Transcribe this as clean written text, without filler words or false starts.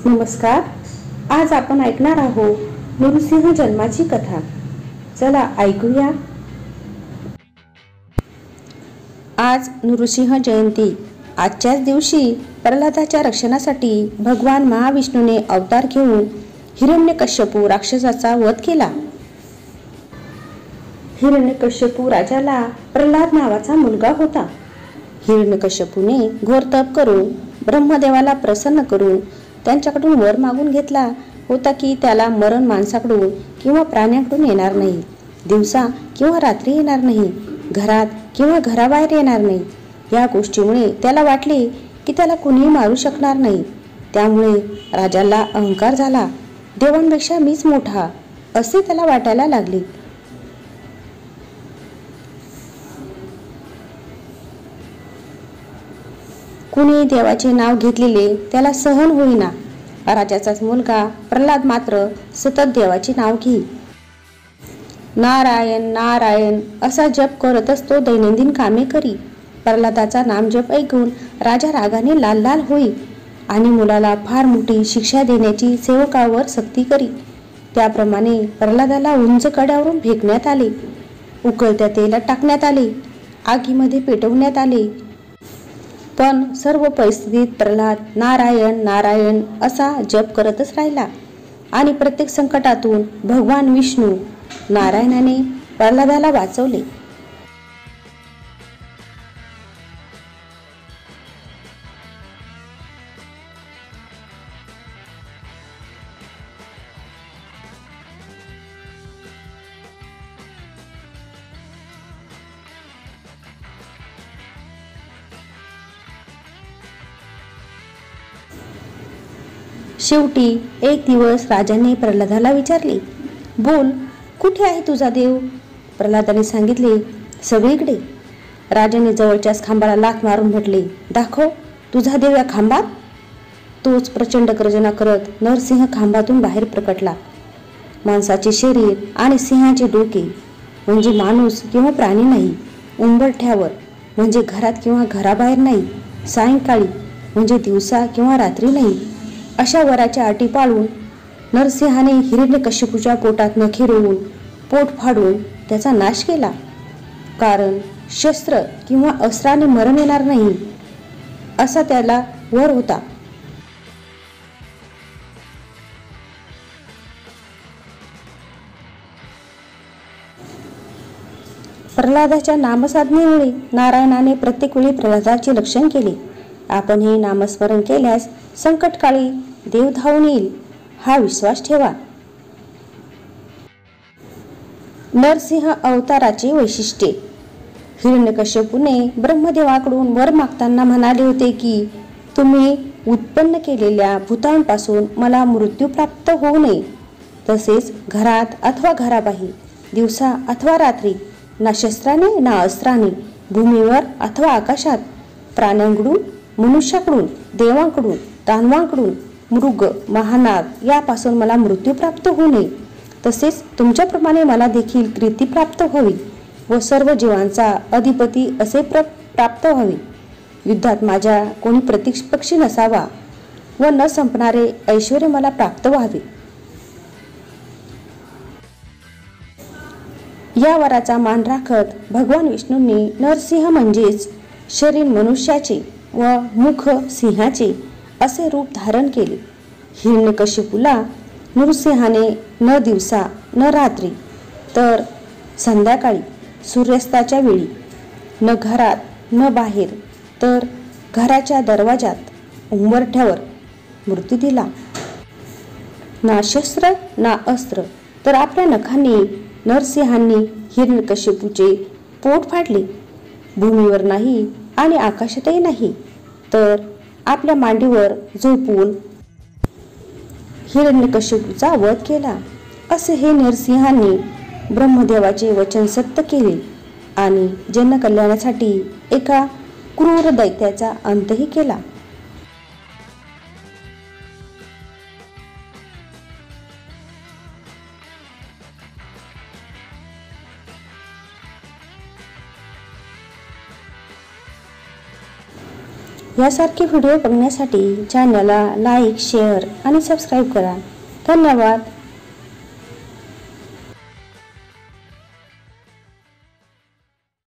नमस्कार. आज आपण ऐकणार आहोत नृसिंह जन्माची कथा. चला ऐकूया. आज नृसिंह जयंती. आजच्याच दिवशी प्रल्हादाच्या रक्षणासाठी भगवान महाविष्णूने अवतार घेऊन हिरण्यकश्यपू राक्षसाचा वध केला. हिरण्यकश्यपू राजाला प्रल्हाद नावाचा मुलगा होता. हिरण्यकश्यपूने घोर तप करून ब्रह्मदेवाला प्रसन्न करून त्यांच्याकडून वर मागून घेतला होता की त्याला मरण माणसाकडून किंवा प्राण्याकडून येणार नाही, दिवसा किंवा रात्री येणार नाही, घरात किंवा घराबाहेर येणार नाही. या गोष्टीमुळे त्याला वाटले की त्याला कुणीही मारू शकणार नाही. त्यामुळे राजाला अहंकार झाला. देवांपेक्षा मीच मोठा असे त्याला वाटायला लागले. कुणी देवाचे नाव घेतलेले त्याला सहन होईना. राजाचाच मुलगा प्रल्हाद मात्र सतत देवाचे नाव घे. नारायण नारायण असा जप करतच तो दैनंदिन कामे करी. प्रल्हादाचा नामजप ऐकून राजा रागाने लाल लाल होई आणि मुलाला फार मोठी शिक्षा देण्याची सेवकावर सक्ती करी. त्याप्रमाणे प्रल्हादाला उंच कड्यावरून फेकण्यात आले, उकळत्या तेलात टाकण्यात आले, आगीमध्ये पेटवण्यात आले. पण सर्व परिस्थितीत प्रल्हाद नारायण नारायण असा जप करतच राहिला आणि प्रत्येक संकटातून भगवान विष्णू नारायणाने प्रल्हादाला वाचवले. शेवटी एक दिवस राजाने प्रल्हादाला विचारले, बोल, कुठे आहे तुझा देव? प्रल्हादाने सांगितले, सगळीकडे. राजाने जवळच्याच खांबाला लाथ मारून म्हटले, दाखव तुझा देव या खांबात. तोच प्रचंड गर्जना करत नरसिंह खांबातून बाहेर प्रकटला. माणसाचे शरीर आणि सिंहाचे डोके म्हणजे माणूस किंवा प्राणी नाही, उंबरठ्यावर म्हणजे घरात किंवा घराबाहेर नाही, सायंकाळी म्हणजे दिवसा किंवा रात्री नाही, अशा वराच्या अटी पाळून नरसिंहाने हिरण्यकश्यपूच्या पोटात नखे रोवून पोट फाडून त्याचा नाश केला. कारण शस्त्र किंवा अस्त्राने मरण येणार नाही असा त्याला वर होता. प्रल्हादाच्या नामसाधनेमुळे नारायणाने प्रत्येक वेळी प्रल्हादाचे रक्षण केले. आपण हे नामस्मरण केल्यास संकटकाळी देव धावून येईल हा विश्वास ठेवा. नरसिंह अवताराचे वैशिष्ट्ये. हिरण्यकश्यपूने ब्रह्मदेवाकडून वर मागताना म्हणाले होते की तुम्ही उत्पन्न केलेल्या भूतांपासून मला मृत्यू प्राप्त होऊ नये. तसेच घरात अथवा घराबाहेर, दिवसा अथवा रात्री, ना शस्त्राने ना अस्त्राने, भूमीवर अथवा आकाशात, प्राण्यांकडून, मनुष्याकडून, देवांकडून, दानवांकडून, मृग, महानाग यापासून मला मृत्यू प्राप्त होऊ नये. तसेच तुमच्याप्रमाणे मला देखील कीर्ती प्राप्त व्हावी व सर्व जीवांचा अधिपती असे प्राप्त व्हावे. युद्धात माझ्या कोणी प्रतिपक्षी नसावा व न संपणारे ऐश्वर्य मला प्राप्त व्हावे. या वराचा मान राखत भगवान विष्णूंनी नरसिंह म्हणजेच शरीर मनुष्याचे व मुख सिंहाचे असे रूप धारण केले. हिरण्यकश्यपूला नृसिंहाने न दिवसा न रात्री तर संध्याकाळी सूर्यास्ताच्या वेळी, न घरात न बाहेर तर घराच्या दरवाजात उंबरठ्यावर मृत्यू दिला. ना शस्त्र ना अस्त्र तर आपल्या नखांनी नरसिंहांनी हिरण्यकश्यपूचे पोट फाडले. भूमीवर नाही आणि आकाशातही नाही तर आपल्या मांडीवर झोपून हिरण्यकश्यपूचा वध केला. असे हे नरसिंहांनी ब्रह्मदेवाचे वचन सत्य केले आणि जनकल्याणासाठी एका क्रूर दैत्याचा अंतही केला. यासारखे व्हिडिओ बघण्यासाठी चॅनलला लाईक, शेअर आणि सबस्क्राईब करा. धन्यवाद.